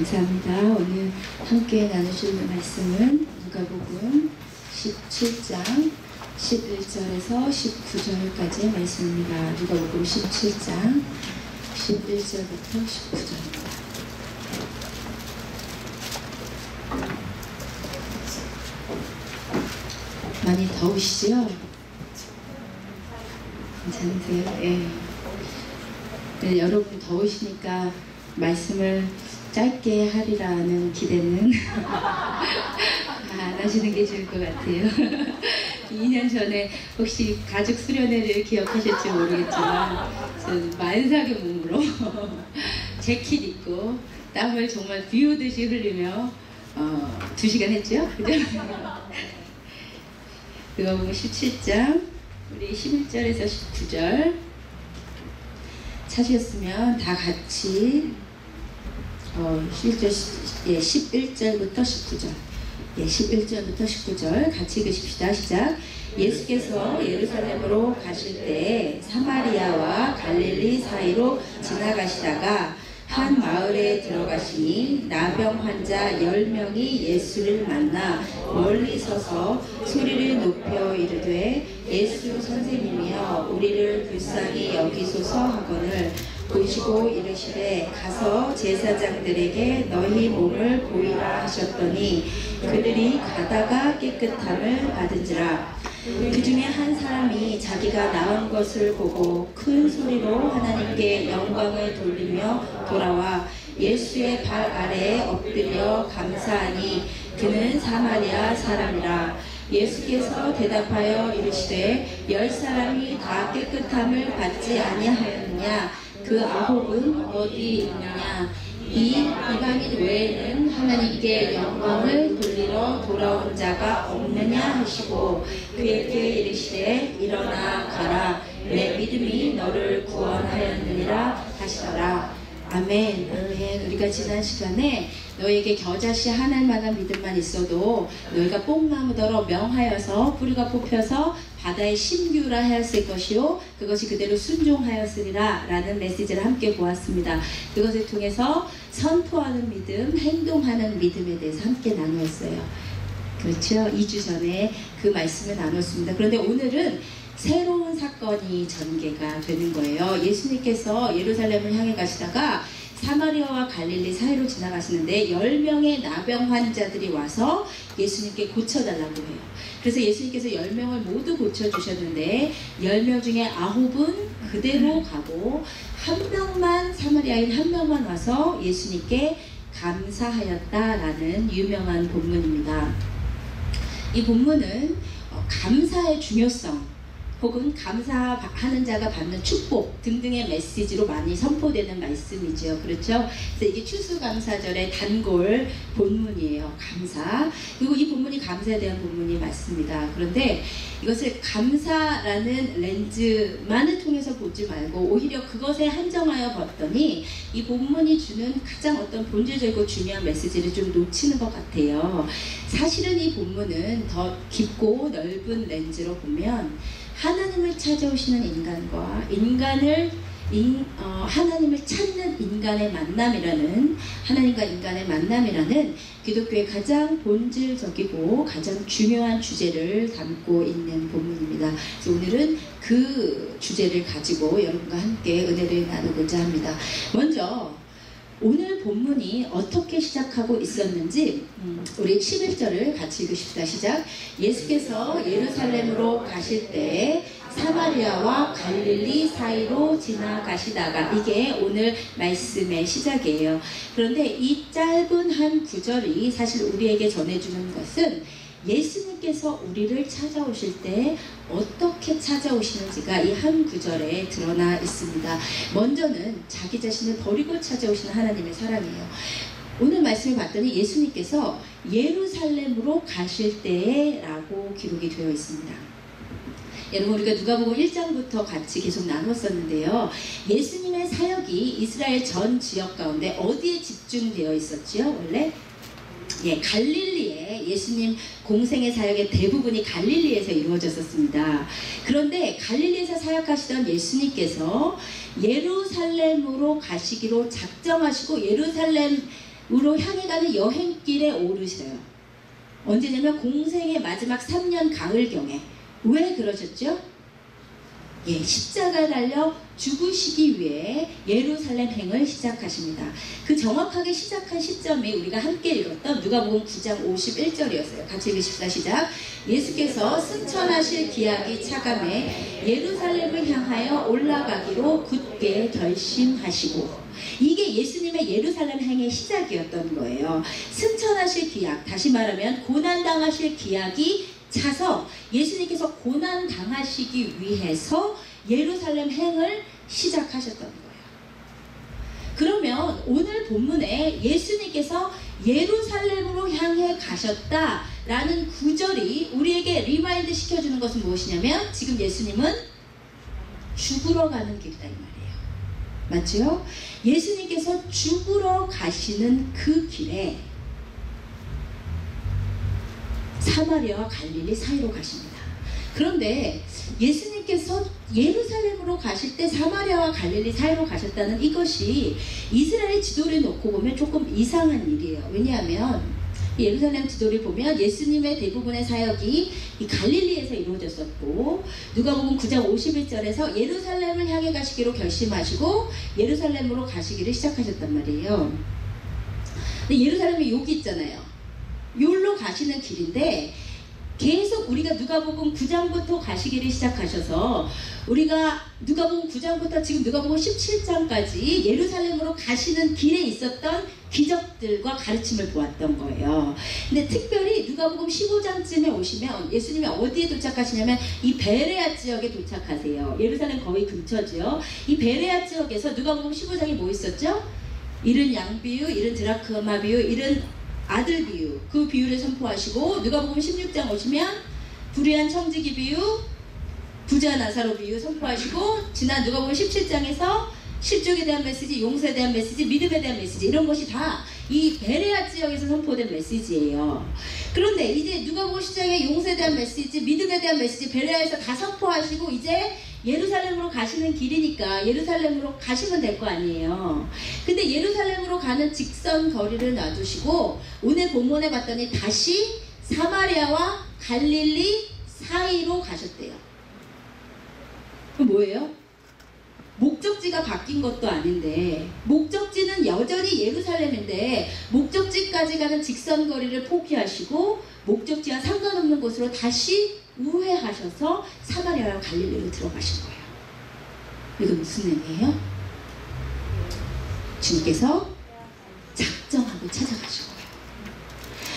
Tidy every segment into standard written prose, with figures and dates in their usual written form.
감사합니다. 오늘 함께 나누실 말씀은 누가복음 17장 11절에서 19절까지의 말씀입니다. 누가복음 17장 11절부터 19절입니다. 많이 더우시죠? 괜찮으세요? 예. 네, 여러분 더우시니까 말씀을 짧게 하리라는 기대는 안 하시는 게 좋을 것 같아요. 2년 전에 혹시 가족 수련회를 기억하실지 모르겠지만 저는 만삭의 몸으로 재킷 입고 땀을 정말 비 오듯이 흘리며 2시간 했죠? 그죠? 누가복음 17장 우리 11절에서 19절 찾으셨으면 다 같이 11절부터 19절 11절부터 19절 같이 읽으십시다. 시작. 예수께서 예루살렘으로 가실 때 사마리아와 갈릴리 사이로 지나가시다가 한 마을에 들어가시니 나병 환자 10명이 예수를 만나 멀리 서서 소리를 높여 이르되 예수 선생님이여 우리를 불쌍히 여기소서 하거늘 보시고 이르시되 가서 제사장들에게 너희 몸을 보이라 하셨더니 그들이 가다가 깨끗함을 받은지라. 그 중에 한 사람이 자기가 나은 것을 보고 큰 소리로 하나님께 영광을 돌리며 돌아와 예수의 발 아래에 엎드려 감사하니 그는 사마리아 사람이라. 예수께서 대답하여 이르시되 10사람이 다 깨끗함을 받지 아니하였느냐? 그 9은 어디 있느냐? 이 이방인 외에는 하나님께 영광을 돌리러 돌아온 자가 없느냐 하시고 그에게 이르시되 일어나 가라 내 믿음이 너를 구원하였느니라 하시더라. 아멘. 아멘. 우리가 지난 시간에 너에게 겨자씨 하나일 만한 믿음만 있어도 너희가 뽕나무더러 명하여서 뿌리가 뽑혀서 바다의 심규라 하였을 것이요 그것이 그대로 순종하였으리라 라는 메시지를 함께 보았습니다. 그것을 통해서 선포하는 믿음, 행동하는 믿음에 대해서 함께 나누었어요. 그렇죠? 2주 전에 그 말씀을 나눴습니다. 그런데 오늘은 새로운 사건이 전개가 되는 거예요. 예수님께서 예루살렘을 향해 가시다가 사마리아와 갈릴리 사이로 지나가시는데 10명의 나병 환자들이 와서 예수님께 고쳐달라고 해요. 그래서 예수님께서 10명을 모두 고쳐주셨는데 10명 중에 9은 그대로 가고 한 명만 사마리아인 한 명만 와서 예수님께 감사하였다라는 유명한 본문입니다. 이 본문은 감사의 중요성 혹은 감사하는 자가 받는 축복 등등의 메시지로 많이 선포되는 말씀이죠. 그렇죠? 그래서 이게 추수감사절의 단골 본문이에요. 감사. 그리고 이 본문이 감사에 대한 본문이 맞습니다. 그런데 이것을 감사라는 렌즈만을 통해서 보지 말고 오히려 그것에 한정하여 봤더니 이 본문이 주는 가장 어떤 본질적이고 중요한 메시지를 좀 놓치는 것 같아요. 사실은 이 본문은 더 깊고 넓은 렌즈로 보면 하나님을 찾아오시는 인간과 하나님을 찾는 인간의 만남이라는 하나님과 인간의 만남이라는 기독교의 가장 본질적이고 가장 중요한 주제를 담고 있는 본문입니다. 그래서 오늘은 그 주제를 가지고 여러분과 함께 은혜를 나누고자 합니다. 먼저 오늘 본문이 어떻게 시작하고 있었는지 우리 11절을 같이 읽으십시다. 시작. 예수께서 예루살렘으로 가실 때 사마리아와 갈릴리 사이로 지나가시다가 이게 오늘 말씀의 시작이에요. 그런데 이 짧은 한 구절이 사실 우리에게 전해주는 것은 예수님께서 우리를 찾아오실 때 어떻게 찾아오시는지가 이 한 구절에 드러나 있습니다. 먼저는 자기 자신을 버리고 찾아오시는 하나님의 사랑이에요. 오늘 말씀을 봤더니 예수님께서 예루살렘으로 가실 때에 라고 기록이 되어 있습니다. 여러분 우리가 누가복음 1장부터 같이 계속 나눴었는데요. 예수님의 사역이 이스라엘 전 지역 가운데 어디에 집중되어 있었지요? 원래 갈릴리에 예수님 공생의 사역의 대부분이 갈릴리에서 이루어졌었습니다. 그런데 갈릴리에서 사역하시던 예수님께서 예루살렘으로 가시기로 작정하시고 예루살렘 향해 가는 여행길에 오르셔요. 언제냐면 공생의 마지막 3년 가을경에. 왜 그러셨죠? 예, 십자가 달려 죽으시기 위해 예루살렘 행을 시작하십니다. 그 정확하게 시작한 시점이 우리가 함께 읽었던 누가복음 9장 51절이었어요. 같이 읽으십시다. 시작. 예수께서 승천하실 기약이 차감해 예루살렘을 향하여 올라가기로 굳게 결심하시고, 이게 예수님의 예루살렘 행의 시작이었던 거예요. 승천하실 기약, 다시 말하면 고난당하실 기약이 차서 예수님께서 고난당하시기 위해서 예루살렘 행을 시작하셨던 거예요. 그러면 오늘 본문에 예수님께서 예루살렘으로 향해 가셨다라는 구절이 우리에게 리마인드 시켜주는 것은 무엇이냐면, 지금 예수님은 죽으러 가는 길이다 이 말이에요. 맞죠? 예수님께서 죽으러 가시는 그 길에 사마리아와 갈릴리 사이로 가십니다. 그런데 예수님께서 예루살렘으로 가실 때 사마리아와 갈릴리 사이로 가셨다는 이것이 이스라엘 지도를 놓고 보면 조금 이상한 일이에요. 왜냐하면 예루살렘 지도를 보면 예수님의 대부분의 사역이 이 갈릴리에서 이루어졌었고, 누가복음 9장 51절에서 예루살렘을 향해 가시기로 결심하시고 예루살렘으로 가시기를 시작하셨단 말이에요. 근데 예루살렘에 여기 있잖아요. 여기로 가시는 길인데 계속 우리가 누가복음 9장부터 가시기를 시작하셔서 우리가 누가복음 9장부터 지금 누가복음 17장까지 예루살렘으로 가시는 길에 있었던 기적들과 가르침을 보았던 거예요. 근데 특별히 누가복음 15장쯤에 오시면 예수님이 어디에 도착하시냐면 이 베레아 지역에 도착하세요. 예루살렘 거의 근처죠. 이 베레아 지역에서 누가복음 15장에 뭐 있었죠? 잃은 양 비유, 잃은 드라크마 비유, 잃은 아들 비유, 그 비유를 선포하시고, 누가복음 16장 오시면 불의한 청지기 비유, 부자 나사로 비유 선포하시고, 지난 누가복음 17장에서 실족에 대한 메시지, 용서에 대한 메시지, 믿음에 대한 메시지, 이런 것이 다 이 베레아 지역에서 선포된 메시지예요. 그런데 이제 누가복음 10장에 용서에 대한 메시지, 믿음에 대한 메시지 베레아에서 다 선포하시고 이제 예루살렘으로 가시는 길이니까 예루살렘으로 가시면 될 거 아니에요. 근데 예루살렘으로 가는 직선 거리를 놔두시고 오늘 본문에 봤더니 다시 사마리아와 갈릴리 사이로 가셨대요. 그럼 뭐예요? 목적지가 바뀐 것도 아닌데, 목적지는 여전히 예루살렘인데 목적지까지 가는 직선 거리를 포기하시고 목적지와 상관없는 곳으로 다시 우회하셔서 사마리아와 갈릴리로 들어가신 거예요. 이거 무슨 의미예요? 주님께서 작정하고 찾아가신 거예요.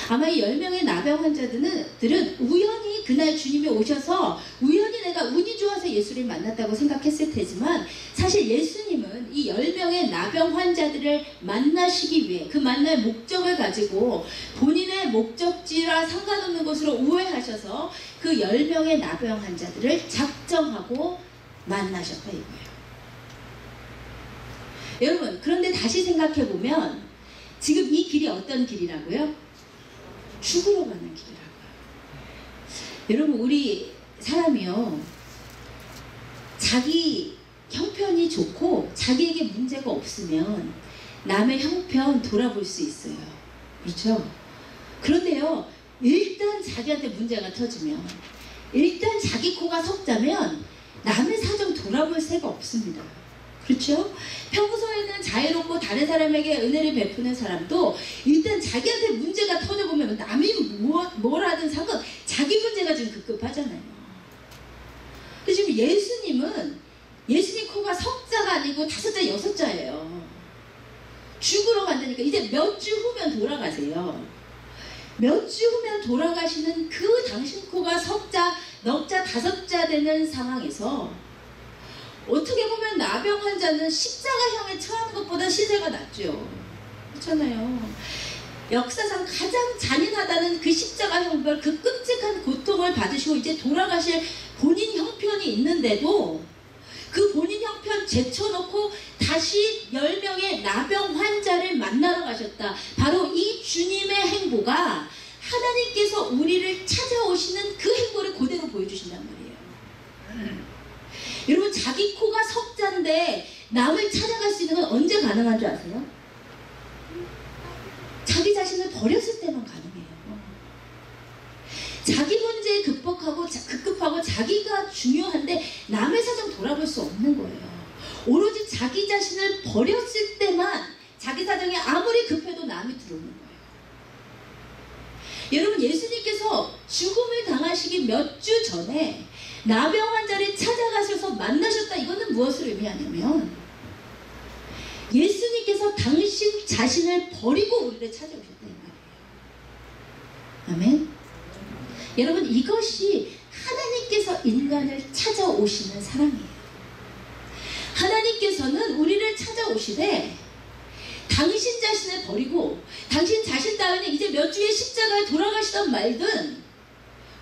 아마 이 10명의 나병 환자들은 우연히 그날 주님이 오셔서 우연히 내가 운이 좋아서 예수를 만났다고 생각했을 테지만, 사실 예수님은 이 10명의 나병 환자들을 만나시기 위해 그 만날 목적을 가지고 본인의 목적지와 상관없는 곳으로 우회하셔서 그 10명의 나병 환자들을 작정하고 만나셨다 이거예요. 여러분, 그런데 다시 생각해보면 지금 이 길이 어떤 길이라고요? 죽으러 가는 길이라고요. 여러분, 우리 사람이요, 자기 형편이 좋고 자기에게 문제가 없으면 남의 형편 돌아볼 수 있어요. 그렇죠? 그런데요, 일단 자기한테 문제가 터지면, 일단 자기 코가 석자면 남의 사정 돌아볼 새가 없습니다. 그렇죠? 평소에는 자유롭고 다른 사람에게 은혜를 베푸는 사람도 일단 자기한테 문제가 터져보면 남이 뭘 하든 상관, 자기 문제가 지금 급급하잖아요. 근데 지금 예수님 코가 석자가 아니고 5자 6자예요. 죽으러 간다니까 이제 몇 주 후면 돌아가세요. 몇 주 후면 돌아가시는 그 당신 코가 석자, 넉자, 5자 되는 상황에서 어떻게 보면 나병 환자는 십자가형에 처하는 것보다 시세가 낮죠. 그렇잖아요. 역사상 가장 잔인하다는 그 십자가형별, 그 끔찍한 고통을 받으시고 이제 돌아가실 본인 형편이 있는데도 그 본인 형편 제쳐놓고 다시 10명의 나병 환자를 만나러 가셨다. 바로 이 주님의 행보가 하나님께서 우리를 찾아오시는 그 행보를 그대로 보여주신단 말이에요. 여러분, 자기 코가 석자인데 남을 찾아갈 수 있는 건 언제 가능한 줄 아세요? 자기 자신을 버렸을 때만 가능해요. 자기 문제에 급급하고 자기가 중요한데 남의 사정 돌아볼 수 없는 거예요. 오로지 자기 자신을 버렸을 때만 자기 사정이 아무리 급해도 남이 들어오는 거예요. 여러분, 예수님께서 죽음을 당하시기 몇 주 전에 나병 환자를 찾아가셔서 만나셨다. 이거는 무엇을 의미하냐면 예수님께서 당신 자신을 버리고 우리를 찾아오셨다 이 말이에요. 아멘. 여러분, 이것이 하나님께서 인간을 찾아오시는 사랑이에요. 하나님께서는 우리를 찾아오시되 당신 자신을 버리고 당신 자신 따위는 이제 몇 주의 십자가에 돌아가시던 말든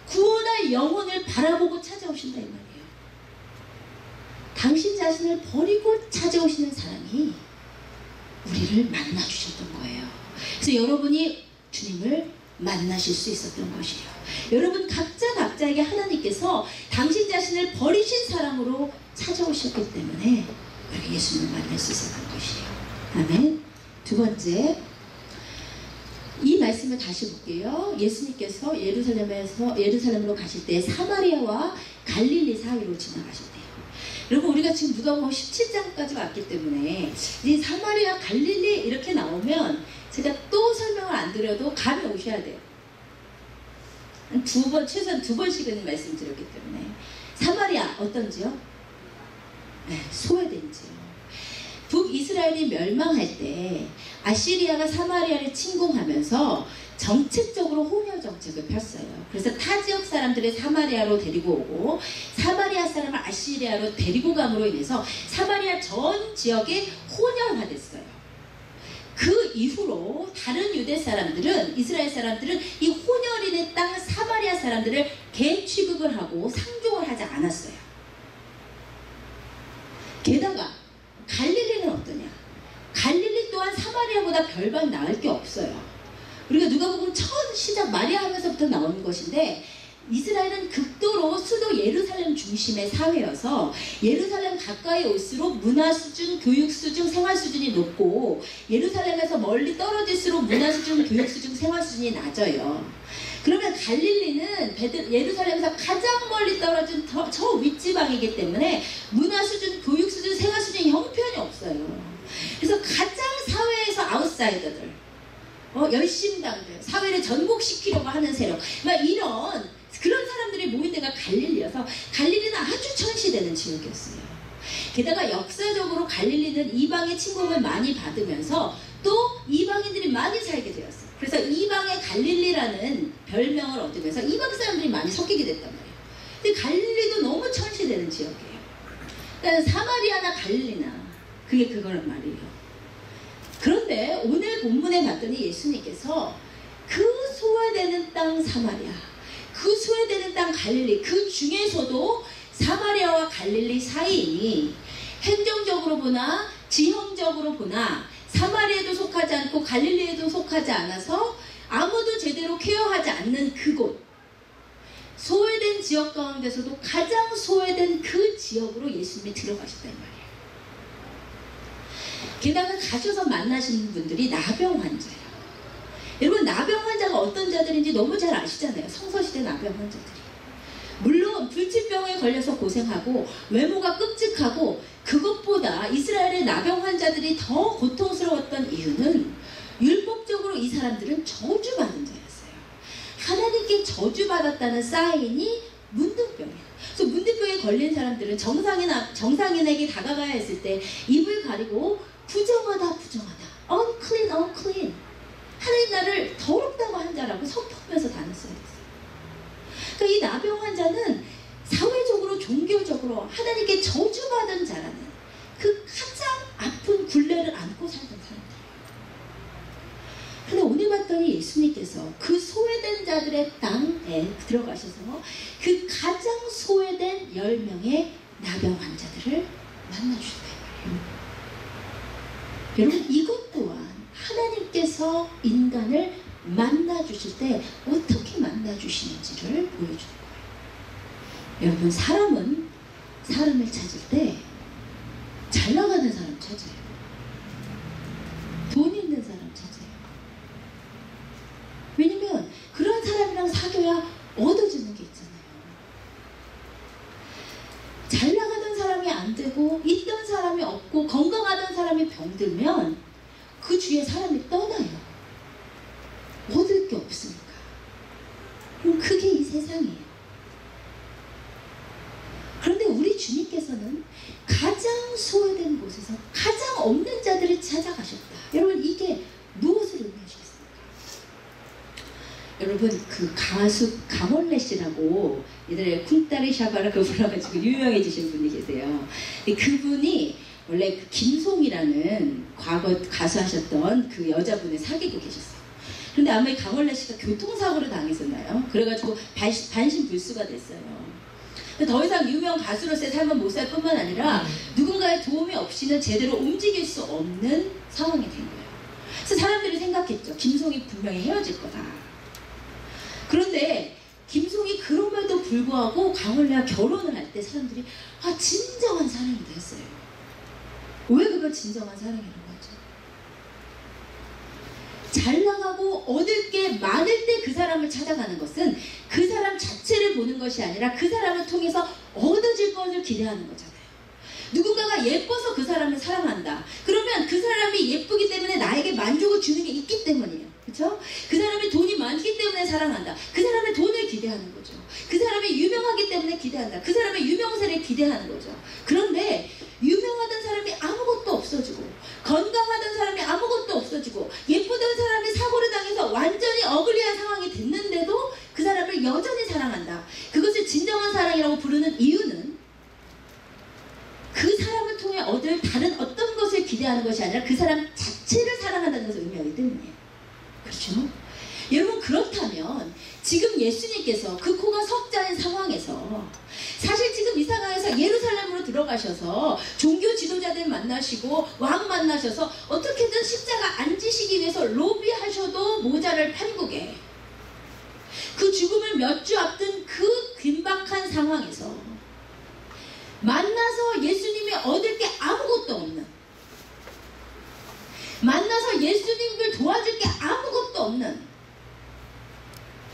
구원할 영혼을 바라보고 찾아오신다 이 말이에요. 당신 자신을 버리고 찾아오시는 사랑이 우리를 만나주셨던 거예요. 그래서 여러분이 주님을 만나실 수 있었던 것이에요. 여러분 각자에게 하나님께서 당신 자신을 버리신 사랑으로 찾아오셨기 때문에 우리가 예수님을 만날 수 있었던 것이에요. 아멘. 두 번째, 이 말씀을 다시 볼게요. 예수님께서 예루살렘으로 가실 때 사마리아와 갈릴리 사이로 지나가실 때요. 여러분, 우리가 지금 누가복음 17장까지 왔기 때문에 이 사마리아, 갈릴리 이렇게 나오면 제가 또 설명을 안 드려도 감이 오셔야 돼요. 최소한 두 번씩은 말씀드렸기 때문에. 사마리아 어떤지요? 네, 소외된 지요. 북이스라엘이 멸망할 때 아시리아가 사마리아를 침공하면서 정책적으로 혼혈 정책을 폈어요. 그래서 타 지역 사람들을 사마리아로 데리고 오고 사마리아 사람을 아시리아로 데리고 감으로 인해서 사마리아 전 지역이 혼혈화됐어요. 그 이후로 다른 유대 사람들은, 이스라엘 사람들은 이 혼혈인의 땅 사마리아 사람들을 개취급을 하고 상종을 하지 않았어요. 게다가 갈릴리는 어떠냐? 갈릴리 또한 사마리아보다 별반 나을 게 없어요. 우리가 누가복음 첫 시작 마리아 하면서부터 나오는 것인데, 이스라엘은 극도로 수도 예루살렘 중심의 사회여서 예루살렘 가까이 올수록 문화 수준, 교육 수준, 생활 수준이 높고 예루살렘에서 멀리 떨어질수록 문화 수준, 교육 수준, 생활 수준이 낮아요. 그러면 갈릴리는 예루살렘에서 가장 멀리 떨어진 저 윗지방이기 때문에 문화 수준, 교육 수준, 생활 수준이 형편이 없어요. 그래서 가장 사회에서 아웃사이더들, 열심당들, 사회를 전복시키려고 하는 세력, 그런 사람들이 모인 데가 갈릴리여서 갈릴리는 아주 천시되는 지역이었어요. 게다가 역사적으로 갈릴리는 이방의 침공을 많이 받으면서 또 이방인들이 많이 살게 되었어요. 그래서 이방의 갈릴리라는 별명을 얻으면서 이방 사람들이 많이 섞이게 됐단 말이에요. 근데 갈릴리도 너무 천시되는 지역이에요. 그러니까 사마리아나 갈릴리나 그게 그거란 말이에요. 그런데 오늘 본문에 봤더니 예수님께서 그 소외되는 땅 사마리아, 그 소외되는 땅 갈릴리, 그 중에서도 사마리아와 갈릴리 사이니 행정적으로 보나 지형적으로 보나 사마리아에도 속하지 않고 갈릴리에도 속하지 않아서 아무도 제대로 케어하지 않는 그곳, 소외된 지역 가운데서도 가장 소외된 그 지역으로 예수님이 들어가셨다 이 말이에요. 게다가 가셔서 만나시는 분들이 나병 환자예요. 여러분, 나병 환자가 어떤 자들인지 너무 잘 아시잖아요. 성서시대 나병 환자들이. 물론 불치병에 걸려서 고생하고 외모가 끔찍하고, 그것보다 이스라엘의 나병 환자들이 더 고통스러웠던 이유는 율법적으로 이 사람들은 저주받은 자였어요. 하나님께 저주받았다는 사인이 문둥병이에요. 그래서 문둥병에 걸린 사람들은 정상인에게 다가가야 했을 때 입을 가리고 부정하다 unclean unclean, 하나님 나를 더럽다고 한 자라고 선포하면서 다녔어야 됐어요. 그러니까 이 나병 환자는 사회적으로 종교적으로 하나님께 저주받은 자라는 그 가장 아픈 굴레를 안고 살던 사람들이에요. 근데 오늘 봤더니 예수님께서 그 소외된 자들의 땅에 들어가셔서 그 가장 소외된 10명의 나병 환자들을 만나주셨다 이 말이에요. 여러분, 이것 또한 하나님께서 인간을 만나주실 때 어떻게 만나주시는지를 보여주는 거예요. 여러분, 사람은 사람을 찾을 때 잘 나가는 사람 찾아요. 돈 있는 사람 찾아요. 그 주위에 사람이 떠나요. 얻을 게 없으니까. 그럼 그게 이 세상이에요. 그런데 우리 주님께서는 가장 소외된 곳에서 가장 없는 자들을 찾아가셨다. 여러분, 이게 무엇을 의미하시겠습니까? 여러분, 그 가수 강원래 씨라고 예전에 쿵따리 샤바라고 불러가지고 유명해지신 분이 계세요. 그분이 원래 그 김송이라는 과거 가수하셨던 그 여자분을 사귀고 계셨어요. 근데 아마 강원래 씨가 교통사고를 당했었나요? 그래가지고 반신불수가 됐어요. 더 이상 유명 가수로서의 삶은 못 살 뿐만 아니라 누군가의 도움이 없이는 제대로 움직일 수 없는 상황이 된 거예요. 그래서 사람들이 생각했죠. 김송이 분명히 헤어질 거다. 그런데 김송이 그럼에도 불구하고 강원래와 결혼을 할 때 사람들이 진정한 사랑이다 했어요. 왜 그걸 진정한 사랑이라고 하죠? 잘 나가고 얻을 게 많을 때 그 사람을 찾아가는 것은 그 사람 자체를 보는 것이 아니라 그 사람을 통해서 얻어질 것을 기대하는 거잖아요. 누군가가 예뻐서 그 사람을 사랑한다. 그러면 그 사람이 예쁘기 때문에 나에게 만족을 주는 게 있기 때문이에요. 그렇죠? 그 사람이 돈이 많기 때문에 사랑한다. 그 사람의 돈을 기대하는 거죠. 그 사람이 유명하기 때문에 기대한다. 그 사람의 유명세를 기대하는 거죠. 그런데 유명하던 사람이 아무것도 없어지고 건강하던 사람이 아무것도 없어지고 예쁘던 사람이 사고를 당해서 완전히 어글리한 상황이 됐는데도 그 사람을 여전히 사랑한다. 그것을 진정한 사랑이라고 부르는 이유는 그 사람을 통해 얻을 다른 어떤 것을 기대하는 것이 아니라 그 사람 자체를 사랑한다는 것을 의미하기 때문이에요. 그렇죠? 여러분, 그렇다면 지금 예수님께서 그 코가 석자인 상황에서 사실 지금 이 상황에서 예루살렘으로 들어가셔서 종교 지도자들 만나시고 왕 만나셔서 어떻게든 십자가 안 지시기 위해서 로비하셔도 모자랄 판국에 그 죽음을 몇 주 앞둔 그 긴박한 상황에서 만나서 예수님이 얻을 게 아무것도 없는, 만나서 예수님을 도와줄 게 아무것도 없는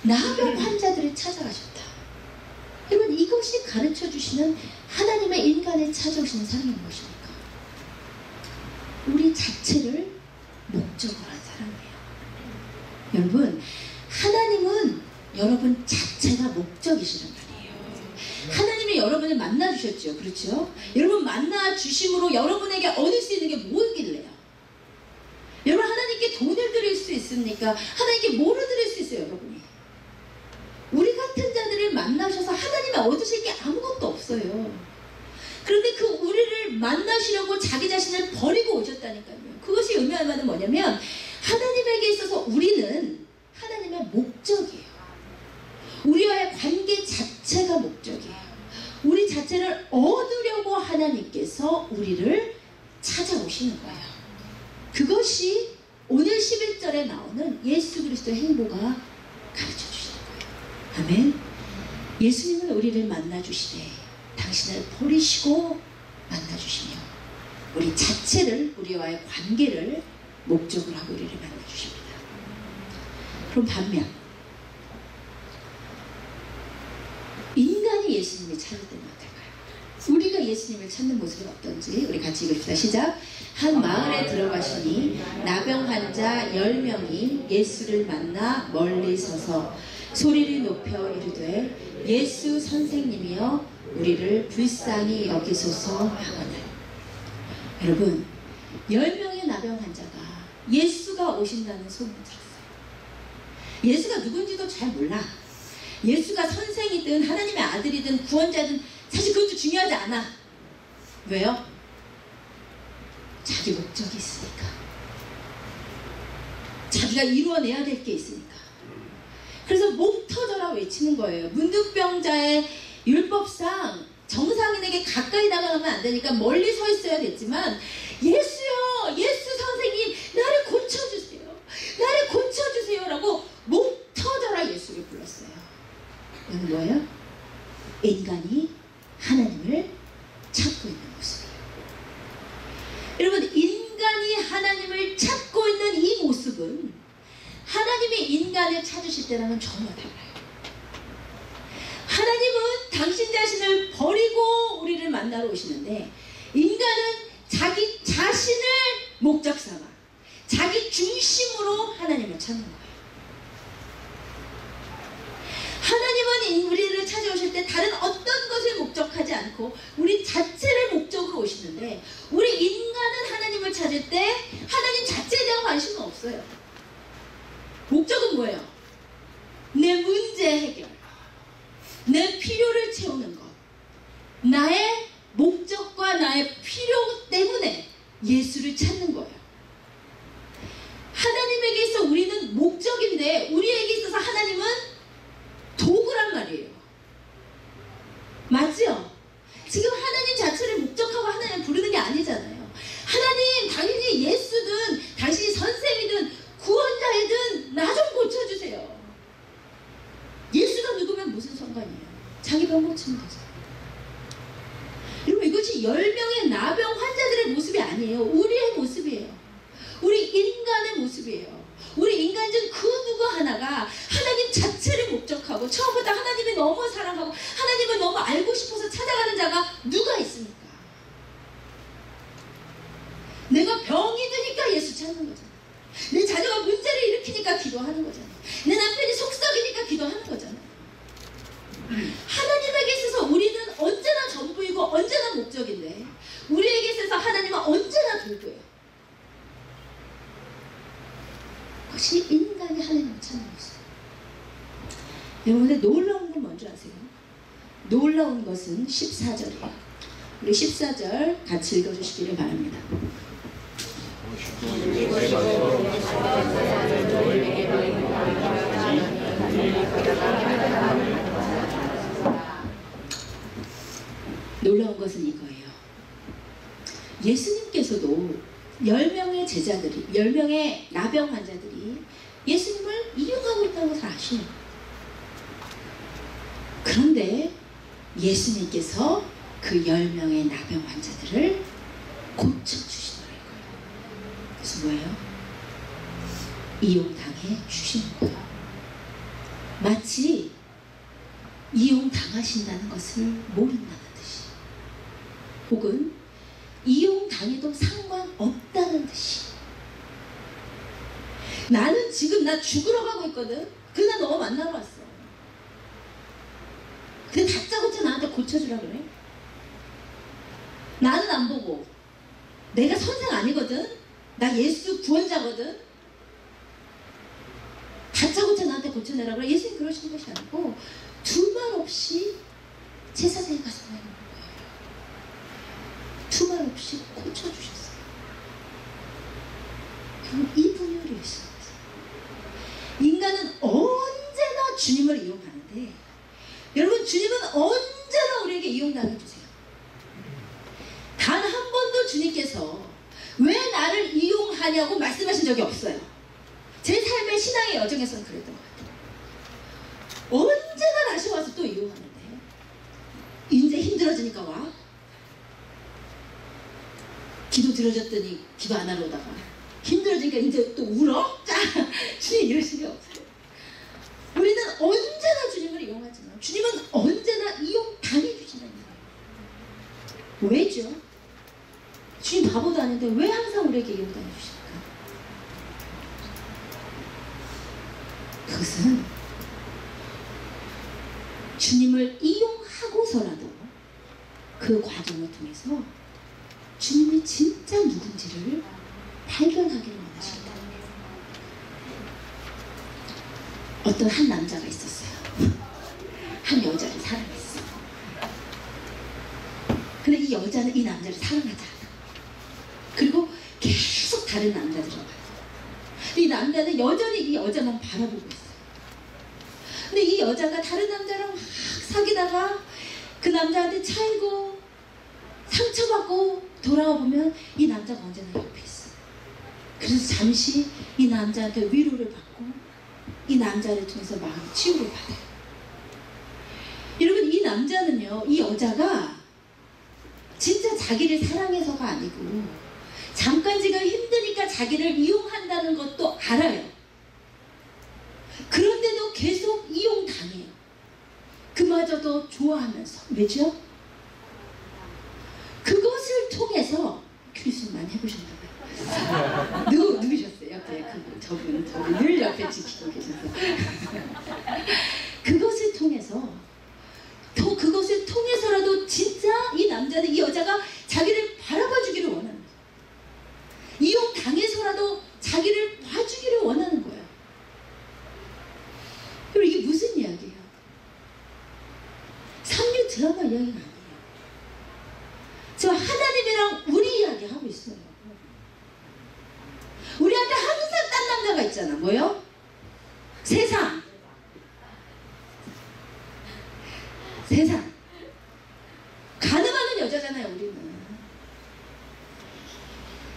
나병 환자들을 찾아가셨다. 여러분, 이것이 가르쳐주시는 하나님의 인간을 찾아오시는 사랑이 무엇입니까? 우리 자체를 목적으로 한 사랑이에요. 여러분, 하나님은 여러분 자체가 목적이시란 말이에요. 하나님이 여러분을 만나주셨죠. 그렇죠? 여러분 만나주심으로 여러분에게 얻을 수 있는 게 뭐길래요? 여러분, 하나님께 돈을 드릴 수 있습니까? 하나님께 뭐를 드릴 수 있어요, 여러분이? 우리 같은 자들을 만나셔서 하나님이 얻으실 게 아무것도 없어요. 그런데 그 우리를 만나시려고 자기 자신을 버리고 오셨다니까요. 그것이 의미하는 바는 뭐냐면 하나님에게 있어서 우리는 하나님의 목적이에요. 우리와의 관계 자체가 목적이에요. 우리 자체를 얻으려고 하나님께서 우리를 찾아오시는 거예요. 그것이 오늘 11절에 나오는 예수 그리스도의 행보가 가르쳐 주시는 거예요. 아멘. 예수님은 우리를 만나주시되 당신을 버리시고 만나주시며 우리 자체를, 우리와의 관계를 목적으로 하고 우리를 만나주십니다. 그럼 반면 인간이 예수님을 찾을 때는 어떨까요? 우리가 예수님을 찾는 모습은 어떤지 우리 같이 읽읍시다. 시작. 한 마을에 들어가시니 나병 환자 10명이 예수를 만나 멀리 서서 소리를 높여 이르되 예수 선생님이여 우리를 불쌍히 여기소서 하거늘. 여러분, 10명의 나병 환자가 예수가 오신다는 소문을 들었어요. 예수가 누군지도 잘 몰라. 예수가 선생이든 하나님의 아들이든 구원자든 사실 그것도 중요하지 않아. 왜요? 자기 목적이 있으니까. 자기가 이루어내야 될 게 있으니까. 그래서 목 터져라 외치는 거예요. 문득병자의 율법상 정상인에게 가까이 다가가면 안 되니까 멀리 서 있어야 됐지만 예수요, 예수 선생님, 나를 고쳐주세요, 나를 고쳐주세요 라고 목 터져라 예수를 불렀어요. 이건 뭐예요? 인간이 하나님을 찾고 있는 모습이에요. 여러분, 인간이 하나님을 찾고 있는 이 모습은 하나님이 인간을 찾으실 때랑은 전혀 달라요. 하나님은 당신 자신을 버리고 우리를 만나러 오시는데 인간은 자기 자신을 목적 삼아 자기 중심으로 하나님을 찾는 거예요. 하나님은 우리를 찾아오실 때 다른 어떤 것을 목적하지 않고 우리 자체를 목적으로 오시는데, 우리 인간은 하나님을 찾을 때 하나님 자체에 대한 관심은 없어요. 목적은 뭐예요? 내 문제 해결, 내 필요를 채우는 것, 나의 목적과 나의 필요 때문에 예수를 찾는 거예요. 하나님에게 있어 우리는 목적인데, 우리에게 있어서 하나님은 도구란 말이에요. 맞죠? 지금 하나님 자체를 목적하고 하나님 부르는 게 아니잖아요. 하나님, 당신이 예수든 당신이 선생이든 구원자이든 나 좀 고쳐주세요. 예수가 누구면 무슨 상관이에요? 자기 병 고치면 되죠. 여러분, 이것이 10명의 나병 환자들의 모습이 아니에요. 우리의 모습이에요. 우리 인간의 모습이에요. 우리 인간 중 그 누구 하나가 하나님 자체를 목적하고 처음부터 하나님을 너무 사랑하고 하나님을 너무 알고 싶어서 찾아가는 자가 누가 있습니까? 내가 병이 드니까 예수 찾는 거잖아. 내 자녀가 문제를 일으키니까 기도하는 거잖아. 내 남편이 속썩이니까 기도하는 거잖아. 하나님에게 있어서 우리는 언제나 전부이고 언제나 목적인데, 우리에게 있어서 하나님은 언제나 도구예요. 그것이 인간이 하나님을 찾는 것이에요. 여러분들, 놀라운 건 뭔지 아세요? 놀라운 것은 14절이에요. 우리 14절 같이 읽어주시기를 바랍니다. 놀라운 것은 이거예요. 예수님께서도 10명의 제자들이, 10명의 나병 환자들이 예수님을 이용하고 있다는 것을 아시는 거예요. 그런데 예수님께서 그 10명의 나병 환자들을 고쳐주시더라고요. 그래서 뭐예요? 이용당해 주시는 거예요. 마치 이용당하신다는 것을 모른다는 듯이, 혹은 이용당해도 상관없다는 듯이. 나는 지금 나 죽으러 가고 있거든. 그날 너 만나러 왔어. 근데 다짜고짜 나한테 고쳐주라 그래. 나는 안 보고, 내가 선생 아니거든. 나 예수 구원자거든. 다짜고짜 나한테 고쳐내라 그래. 예수님 그러시는 것이 아니고 두말 없이 제사장에 가서 하는 거예요. 두말 없이 고쳐주셨어요. 여러분, 이 분열이 있어요. 인간은 언제나 주님을 이용하는데, 여러분, 주님은 언제나 우리에게 이용당해주세요. 단 한 번도 주님께서 왜 나를 이용하냐고 말씀하신 적이 없어요. 제 삶의 신앙의 여정에서는 그랬던 것 같아요. 언제나 다시 와서 또 이용하는데, 이제 힘들어지니까 와. 기도 들어줬더니 기도 안 하러 오다가 힘들어지니까 이제 또 울어? 짜! 주님 이러신 게 없어요. 우리는 언제나 주님을 이용하지만 주님은 언제나 이용당해 주신다는 거예요. 왜죠? 주님 바보도 아닌데 왜 항상 우리에게 이용당해 주실까? 그것은 주님을 이용하고서라도 그 과정을 통해서 주님이 진짜 누군지를 발견하기를 원하십니다. 어떤 한 남자가 있었어요. 한 여자를 사랑했어. 근데 이 여자는 이 남자를 사랑하지 않아. 그리고 계속 다른 남자들을 봐요. 이 남자는 여전히 이 여자만 바라보고 있어요. 근데 이 여자가 다른 남자랑 막 사귀다가 그 남자한테 차이고 상처받고 돌아와 보면 이 남자가 언제나 옆에 있어. 그래서 잠시 이 남자한테 위로를 받고 이 남자를 통해서 마음 치유를 받아요. 여러분, 이 남자는요, 이 여자가 진짜 자기를 사랑해서가 아니고 잠깐 지금 힘드니까 자기를 이용한다는 것도 알아요. 그런데도 계속 이용당해요. 그마저도 좋아하면서. 왜죠? 그것을 통해서, 교수님 많이 해보셨나봐요. 누구셨어요? 저분 늘 옆에 지키고 계셔서 그것을 통해서라도 진짜 이 남자는, 이 여자가 자기를 바라봐 주기를 원하는 거예요. 이용 당해서라도 자기를 봐주기를 원하는 거예요. 그리고 이게 무슨 이야기예요? 삼류 드라마 이야기가 아니에요. 저 하나님이랑 우리 이야기 하고 있어요. 우리한테 항상 딴 남자가 있잖아. 뭐요? 세상. 가늠하는 여자잖아요, 우리는.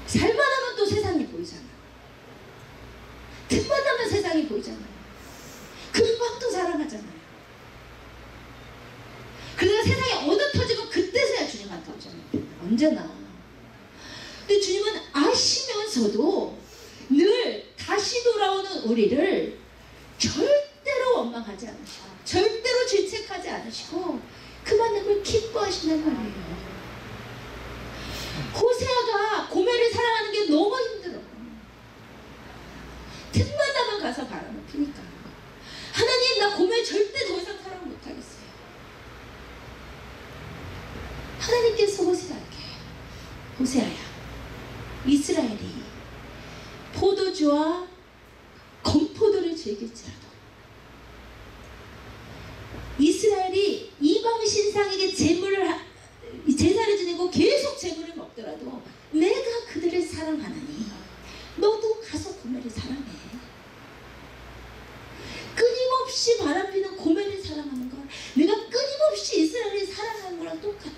살만 하면 또 세상이 보이잖아. 틈만 나면 세상이 보이잖아요. 금방 또 사랑하잖아요. 그러다가 세상이 얻어 터지고 그때서야 주님한테 오잖아요. 언제나. 근데 주님은 아시면서도 늘 다시 돌아오는 우리를 절대로 원망하지 않으시고, 절대로 질책하지 않으시고, 그 만남을 기뻐하신단 말이에요. 호세아가 고멜을 사랑하는 게 너무 힘들어. 틈만 나면 가서 바람을 피니까. 하나님, 나 고멜 절대 더 이상 사랑 못하겠어요. 하나님께서 호세아야, 이스라엘이 포도주와 건포도를 즐길지라도, 이스라엘이 이방 신상에게 제사를 지내고 계속 제물을 먹더라도 내가 그들을 사랑하나니 너도 가서 고멜을 사랑해. 끊임없이 바람피는 고멜을 사랑하는 건 내가 끊임없이 이스라엘을 사랑하는 거랑 똑같아.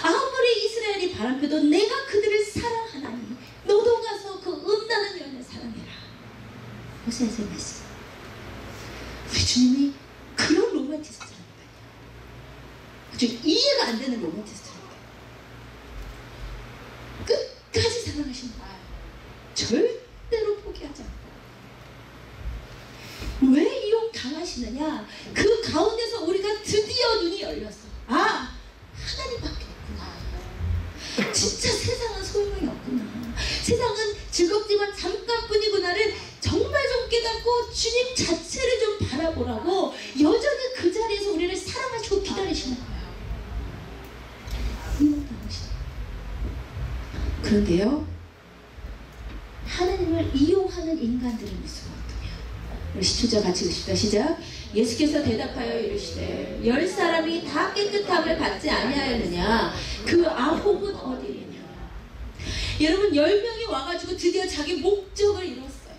아무리 이스라엘이 바람펴도 내가 그들을 사랑하나니 너도 가서 그 음나는 연을 사랑해라. 호세아서의 말씀. 우리 주님이 그런 로맨티스트라는 거예요. 좀 이해가 안 되는 로맨티스트라는 거예요. 끝까지 사랑하시는 거예요. 절대로 포기하지 않고. 왜 이용 당하시느냐? 그 가운데서 우리가 드디어 눈이 열렸어. 아, 하나님밖에 없구나. 진짜 세상은 소용이 없구나. 세상은 즐겁지만 잠깐뿐이구나를 정말 좀 깨닫고 주님 자체를 좀 바라보라고 여전히 그 자리에서 우리를 사랑하시고 기다리시는 거예요. 그런데요, 하나님을 이용하는 인간들의 모습은 어떠냐? 우리 10절 같이 읽읍시다. 시작. 예수께서 대답하여 이르시되 10사람이 다 깨끗함을 받지 아니하였느냐? 그 9은 어디이냐? 여러분, 10명이 와가지고 드디어 자기 목적을 이뤘어요.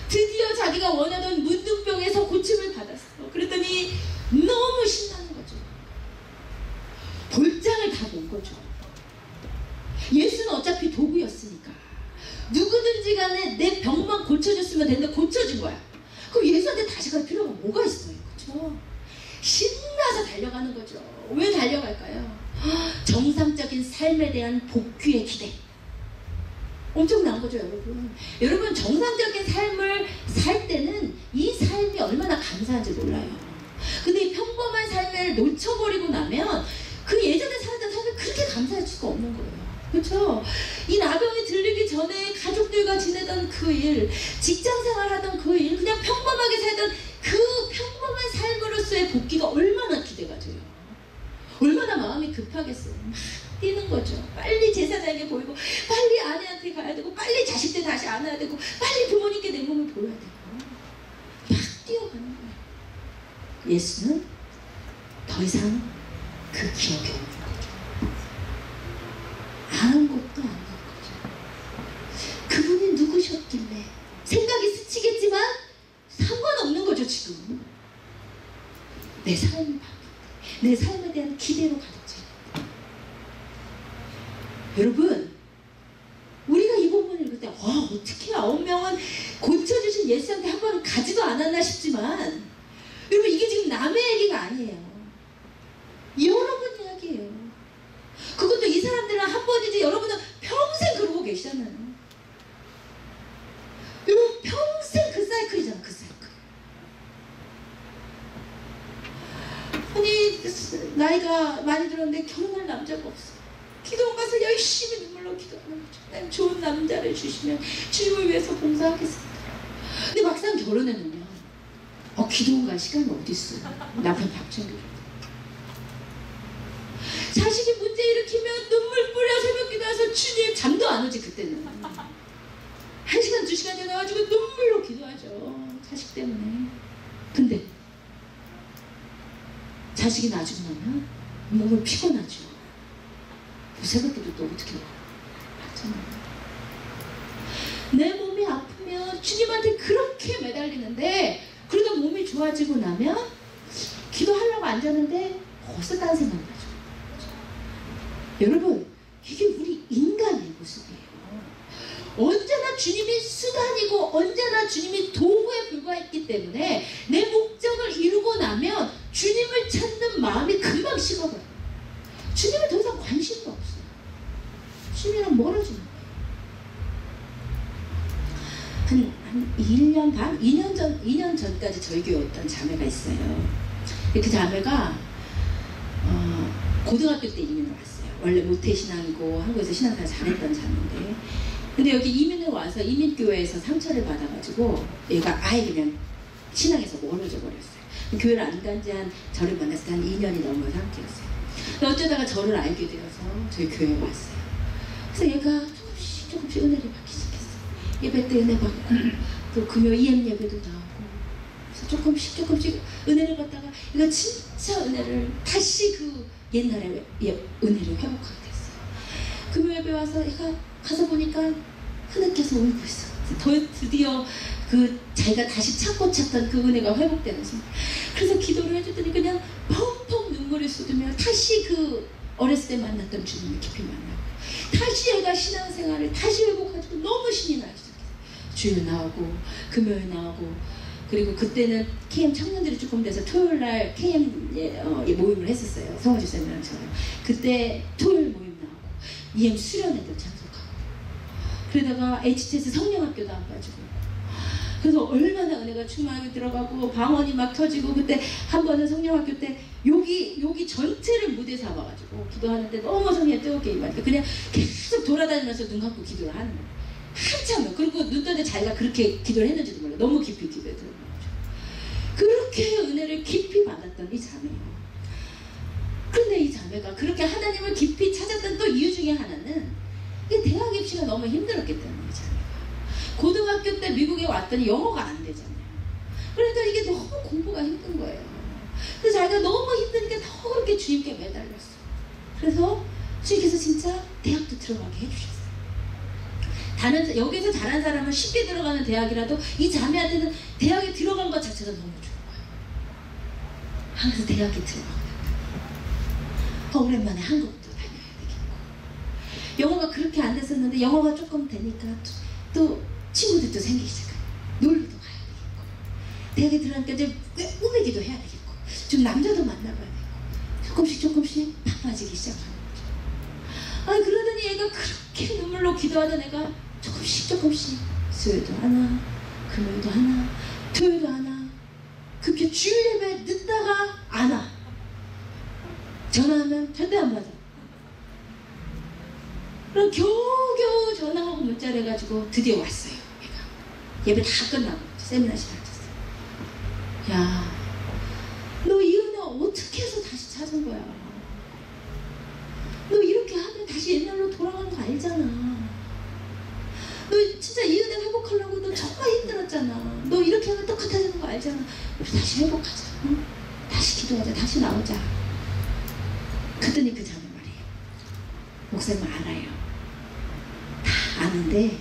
드디어 자기가 원하던 문둥병에서 고침을 받았어. 그랬더니 너무 신나는 거죠. 볼장을 다 본 거죠. 예수는 어차피 도구였으니까 누구든지 간에 내 병만 고쳐줬으면 되는데 고쳐준 거야. 그럼 예수한테 다시 갈 필요가 뭐가 있어요? 그렇죠? 신나서 달려가는 거죠. 왜 달려갈까요? 정상적인 삶에 대한 복귀의 기대. 엄청난 거죠, 여러분. 여러분, 정상적인 삶을 살 때는 이 삶이 얼마나 감사한지 몰라요. 근데 이 평범한 삶을 놓쳐버리고 나면 그 예전에 살았던 삶을 그렇게 감사할 수가 없는 거예요. 그렇죠? 이 나병이 들리기 전에 가족들과 지내던 그 일, 직장생활 하던 그 일, 그냥 평범하게 살던 그 평범한 삶으로서의 복귀가 얼마나 기대가 돼요. 얼마나 마음이 급하겠어요. 막 뛰는 거죠. 빨리 제사장에게 보이고, 빨리 아내한테 가야 되고, 빨리 자식들 다시 안아야 되고, 빨리 부모님께 내 몸을 보여야 되고, 막 뛰어가는 거예요. 예수는 더 이상 그 기억이 없는 거죠. 아는 것도 아닌 거죠. 그분이 누구셨길래 생각이 스치겠지만 상관없는 거죠. 지금 내 삶이 바뀌었다. 내 삶에 대한 기대로 가득 차 있다. 여러분, 우리가 이 부분을 읽을 때 어떻게 9명은 고쳐주신 예수한테 한 번은 가지도 않았나 싶지만, 여러분, 이게 지금 남의 얘기가 아니에요. 여러분 이야기예요. 그것도 이 사람들은 한 번이지 여러분은 평생 그러고 계시잖아요. 여러분, 평생 그 사이클이잖아. 그 사이클. 아니, 나이가 많이 들었는데 결혼할 남자가 없어. 기도원 가서 열심히 눈물로 기도하는 거죠. 난 좋은 남자를 주시면 주님을 위해서 봉사하겠습니다. 근데 막상 결혼해놓으면 기도원 갈 시간이 어디 있어요? 남편 박정규 자식이 문제 일으키면 눈물 뿌려 새벽 기도해서 주님, 잠도 안 오지 그때는. 1시간 2시간 전화가지고 눈물로 기도하죠. 자식 때문에. 근데 자식이 놔주고 나면 몸을 피곤하죠. 새벽 기도 또 어떻게 하잖아요. 내 몸이 아프면 주님한테 그렇게 매달리는데, 그러다 몸이 좋아지고 나면 기도하려고 앉았는데 벌써 딴 생각이 나죠. 여러분, 이게 우리 인간의 모습이에요. 언제나 주님이 수단이고 언제나 주님이 도구에 불과했기 때문에 내 목적을 이루고 나면 주님을 찾는 마음이 금방 식어버려요. 주님은 더 이상 관심도 없어요. 주님이랑 멀어지는 거예요. 한 1년 반? 2년 전까지 저희 교회 어떤 자매가 있어요. 그 자매가 고등학교 때 이민을 왔어요. 원래 모태신앙이고 한국에서 신앙생활 잘했던 자매인데, 근데 여기 이민을 와서 이민교회에서 상처를 받아가지고 얘가 아예 그냥 신앙에서 멀어져 버렸어요. 교회를 안 간 지 저를 만났을 때 한 2년이 넘은 상태였어요. 어쩌다가 저를 알게 되어서 저희 교회에 왔어요. 그래서 얘가 조금씩 은혜를 받기 시작했어요. 예배 때 은혜 받고, 또 금요 EM 예배도 나오고, 그래서 조금씩 은혜를 받다가 얘가 진짜 은혜를 다시 그 옛날에 은혜를 회복하게 됐어요. 금요 예배 와서 얘가 가서 보니까 흐느껴서 울고 있어. 드디어 그 자기가 다시 찾고 찾던 그 은혜가 회복되는 순간. 그래서 기도를 해줬더니 그냥 펑펑 눈물을 쏟으며 다시 그 어렸을 때 만났던 주님을 깊이 만나고, 다시 얘가 신앙생활을 다시 회복하고 너무 신이 나기 시작했어요. 주일 나오고 금요일 나오고, 그리고 그때는 KM 청년들이 조금 돼서 토요일날 KM 모임을 했었어요. 성화주 쌤이랑 저랑. 그때 토요일 모임 나오고 EM 수련회도 참석하고, 그러다가 HTS 성령학교도 안 빠지고, 그래서 얼마나 은혜가 충만하게 들어가고 방언이 막 터지고, 그때 한 번은 성령학교 때 여기 전체를 무대 삼아가지고 기도하는데 너무 성령이 뜨겁게 임하니까 그냥 계속 돌아다니면서 눈 감고 기도를 하는 거예요. 한참을. 그리고 눈 뜨는데 자기가 그렇게 기도를 했는지도 몰라요. 너무 깊이 기도에 들어가지고. 그렇게 은혜를 깊이 받았던 이 자매예요. 그런데 이 자매가 그렇게 하나님을 깊이 찾았던 또 이유 중에 하나는 이 대학 입시가 너무 힘들었기 때문에, 이 자매가 고등학교 때 미국에 왔더니 영어가 안 되잖아요. 그러니까 이게 너무 공부가 힘든 거예요. 그래서 자기가 너무 힘드니까 더 그렇게 주님께 매달렸어. 그래서 주님께서 진짜 대학도 들어가게 해주셨어요. 여기서 잘한 사람은 쉽게 들어가는 대학이라도 이 자매한테는 대학에 들어간 것 자체가 너무 좋은 거예요. 그래서 대학에 들어가고, 오랜만에 한국도 다녀야 되겠고, 영어가 그렇게 안 됐었는데 영어가 조금 되니까 또 친구들도 생기기 시작해요. 놀러도 가야 되겠고, 대학에 들어가니까 이제 꾸미기도 해야 되겠고, 좀 남자도 만나봐야 되고, 조금씩 바빠지기 시작하는 거죠. 그러더니 얘가 그렇게 눈물로 기도하던 애가 조금씩 수요일도 하나, 금요일도 하나, 토요일도 하나, 그렇게 주일 예배 늦다가 안 와. 전화하면 전대 안 받아. 그럼 겨우겨우 전화하고 문자를 해가지고 드디어 왔어요. 얘가 예배 다 끝나고 세미나 시작했어요. 야, 너 이 은혜 어떻게 해서 다시 찾은 거야? 너 이렇게 하면 다시 옛날로 돌아가는 거 알잖아. 너 진짜 이 은혜 회복하려고 너 정말 힘들었잖아. 너 이렇게 하면 똑같아지는 거 알잖아. 우리 다시 회복하자. 응? 다시 기도하자. 다시 나오자. 그랬더니 그 자매 말이에요. 목사님 알아요. 다 아는데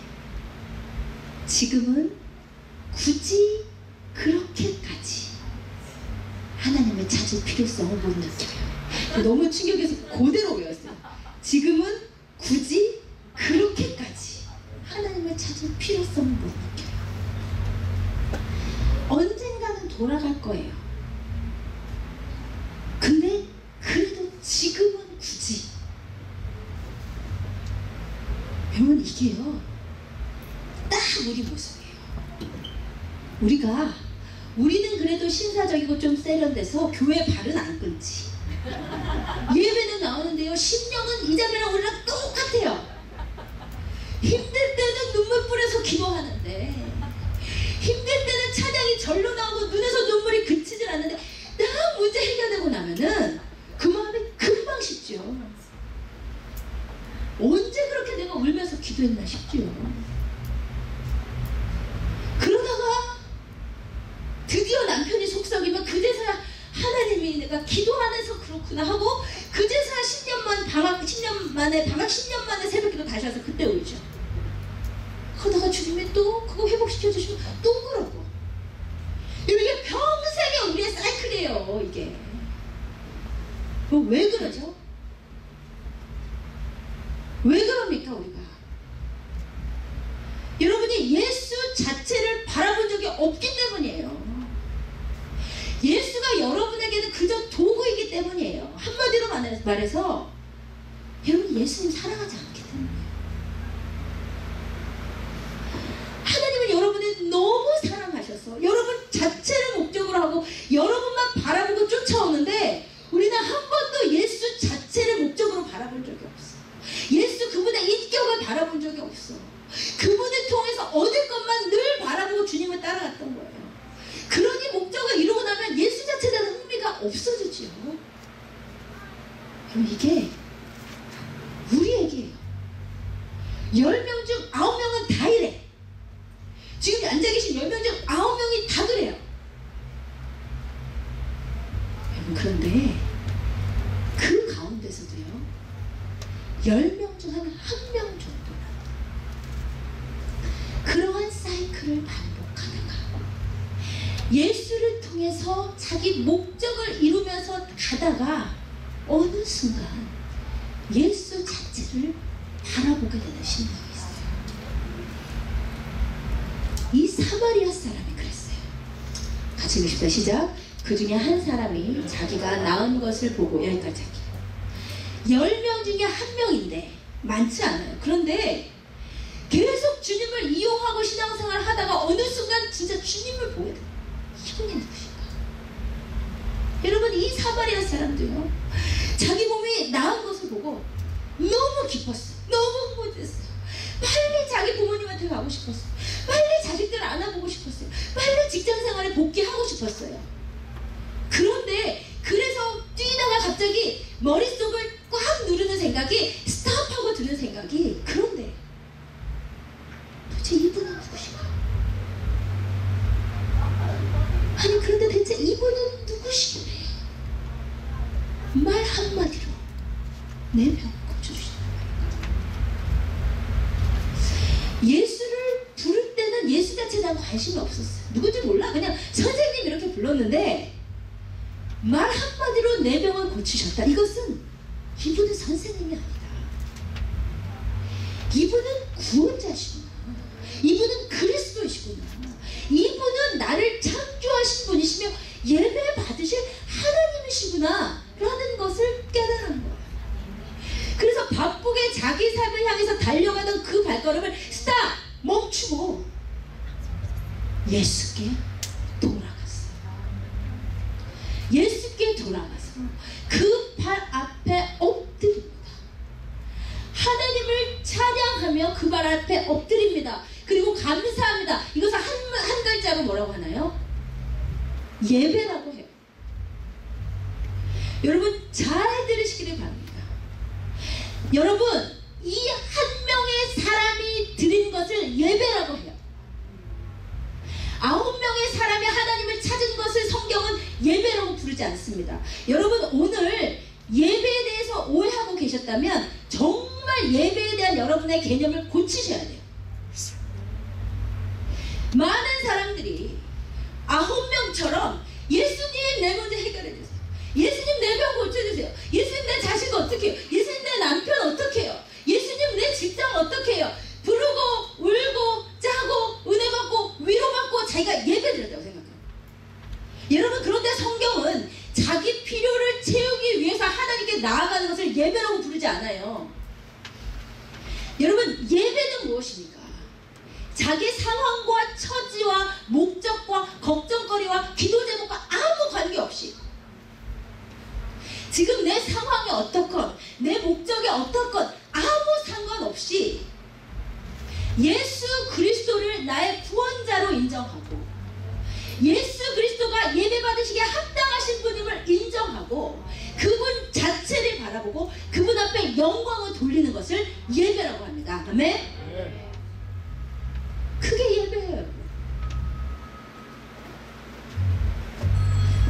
지금은 굳이 그렇게까지 하나님을 찾을 필요성을 못 느껴요. 너무 충격해서 그대로 외웠어요. 지금은 굳이 그렇게까지 하나님을 찾을 필요성을 못 느껴요. 언젠가는 돌아갈 거예요. 근데 그래도 지금은 굳이. 여러분, 이게요 딱 우리 모습이에요. 우리는 그래도 신사적이고 좀 세련돼서 교회 발은 안 끊지. 예배는 나오는데요, 심령은 이 자매랑 우리랑 똑같아요. 힘들 때는 눈물 뿌려서 기도하는데, 힘들 때는 찬양이 절로 나오고 눈에서 눈물이 그치질 않는데, 딱 문제 해결되고 나면은 그 마음이 금방 식죠. 언제 그렇게 내가 울면서 기도했나 싶죠. 그러다가 드디어 남편이 속썩이면 그제서야 하나님이 내가 기도 안 해서 그렇구나 하고, 그제서야 10년 만에 방학 10년 만에 새벽기도 다시 와서 그때 울죠. 그러다가 주님이 또 그거 회복시켜 주시면 또 그러고. 이게 평생의 우리의 사이클이에요. 이게 왜 그러죠? 왜 그럽니까 우리가? 여러분이 예수 자체를 바라본 적이 없기 때문이에요. 예수가 여러분에게는 그저 도구이기 때문이에요. 한마디로 말해서 여러분 예수님 사랑하지 않기 때문이에요. 하나님은 여러분을 너무 사랑하셔서 여러분 자체를 목적으로 하고 여러분만 바라보고 쫓아오는데, 우리는 한 번도 예수 자체를 목적으로 바라본 적이 없어. 예수 그분의 인격을 바라본 적이 없어. 그분을 통해서 얻을 것만 늘 바라보고 주님을 따라갔던 거예요. 그러니 목적을 이루고 나면 예수 자체에 대한 흥미가 없어지죠. 그럼 이게 우리에게요. 10명 중 9명은 다 이래. 지금 앉아계신 10명 중 9명이 다 그래요. 여러분, 그런데 그 가운데서도요, 10명 중 한 1명 정도는 그러한 사이클을 반복하다가 예수를 통해서 자기 목적을 이루면서 가다가 어느 순간 예수 자체를 바라보게 되는 심령이 있어요. 이 사마리아 사람이 그랬어요. 같이 읽읍시다. 시작. 그 중에 한 사람이 자기가 낳은 것을 보고, 여기까지 할게요. 10명 중에 1명인데 많지 않아요. 그런데 계속 주님을 이용하고 신앙생활을 하다가 어느 순간 진짜 주님을 보게 돼요. 이분이 누구신가? 여러분, 이 사마리아 사람도요, 자기 몸이 나은 것을 보고 너무 기뻤어요. 너무 흥분됐어요. 빨리 자기 부모님한테 가고 싶었어요. 빨리 자식들 안아보고 싶었어요. 빨리 직장생활에 복귀하고 싶었어요. 그런데 그래서 뛰다가 갑자기 머릿속을 꽉 누르는 생각이, 스탑하고 드는 생각이, 그런데 도대체 이분은 누구신가? 아니, 그런데 대체 이분은 누구시길래 말 한마디로 내 병을 고쳐주신단 말인가? 예수를 부를 때는 예수 자체에 대한 관심이 없었어요. 누군지 몰라. 그냥 선생님 이렇게 불렀는데 말 한마디로 내 병을 고치셨다. 이것은 이분은 선생님이 아니다. 이분은 구원자시구나. 이분은 그리스도이시구나. 이분은 나를 창조하신 분이시며 예배 받으실 하나님이시구나 라는 것을 깨달은 거예요. 그래서 바쁘게 자기 삶을 향해서 달려가던 그 발걸음을 스탑! 멈추고 예수께 돌아갔어요. 예수께 돌아가서 그 발 앞에 엎드립니다. 하나님을 찬양하며 그 발 앞에 엎드립니다. 그리고 감사합니다. 이것을 한 글자로 뭐라고 하나요? 예배라고 해요. 여러분 잘 들으시기를 바랍니다. 여러분, 이 한 명의 사람이 드린 것을 예배라고 해요. 9명의 사람이 하나님을 찾은 것을 성경은 예배라고 부르지 않습니다. 여러분, 오늘 예배에 대해서 오해하고 계셨다면 정말 예배에 대한 여러분의 개념을 고치셔야 돼요. 많은 사람들이 9명처럼 예수님 내 문제 해결해 주세요. 예수님 내 병 고쳐주세요. 예수님 내 자식 어떻게 해요? 예수님 내 남편 어떻게 해요? 예수님 내 직장 어떻게 해요? 부르고 울고 짜고 은혜 받고 위로받고 자기가 예배 드렸다고 생각해요. 여러분, 그런데 성경은 자기 필요를 채우기 위해서 하나님께 나아가는 것을 예배라고 부르지 않아요. 여러분, 예배는 무엇입니까? 자기 상황과 처지와 목적과 걱정거리와 기도 제목과 아무 관계없이 지금 어떻건 내 목적이 어떻건 아무 상관없이 예수 그리스도를 나의 구원자로 인정하고 예수 그리스도가 예배 받으시기에 합당하신 분임을 인정하고 그분 자체를 바라보고 그분 앞에 영광을 돌리는 것을 예배라고 합니다. 아멘? 그게 예배예요.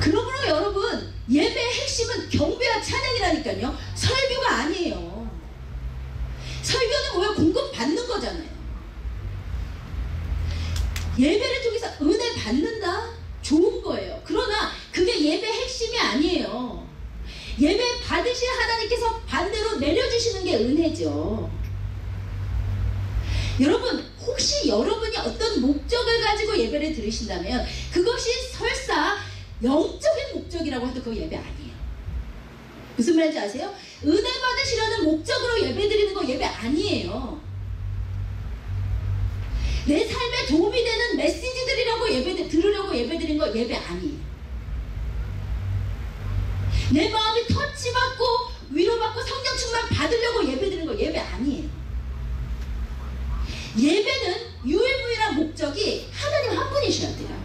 그러므로 여러분, 예배의 핵심은 경배와 찬양이라니까요. 설교가 아니에요. 설교는 뭐야? 공급받는 거잖아요. 예배를 통해서 은혜 받는다? 좋은 거예요. 그러나 그게 예배의 핵심이 아니에요. 예배 받으신 하나님께서 반대로 내려주시는 게 은혜죠. 여러분, 혹시 여러분이 어떤 목적을 가지고 예배를 들으신다면 그것이 설사 영적인 목적이라고 해도 그거 예배 아니에요. 무슨 말인지 아세요? 은혜 받으시려는 목적으로 예배 드리는 거 예배 아니에요. 내 삶에 도움이 되는 메시지들이라고 들으려고 예배 드리는 거 예배 아니에요. 내 마음이 터치받고 위로받고 성령 충만 받으려고 예배 드리는 거 예배 아니에요. 예배는 유일무이한 목적이 하나님 한 분이셔야 돼요.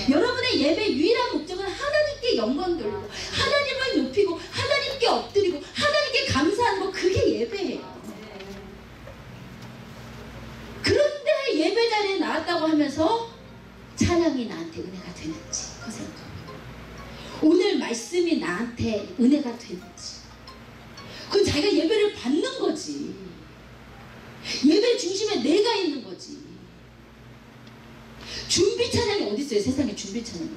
여러분의 예배 유일한 목적은 하나님께 영광 돌리고 하나님을 높이고 하나님께 엎드리고 하나님께 감사하는 거, 그게 예배예요. 그런데 예배 자리에 나왔다고 하면서 찬양이 나한테 은혜가 되는지 그거 생각합니다. 오늘 말씀이 나한테 은혜가 되는지, 그건 자기가 예배를 받는 거지. 예배 중심에 내가 있는 거지. 준비 찬양이 어디 있어요? 세상에 준비 찬양이.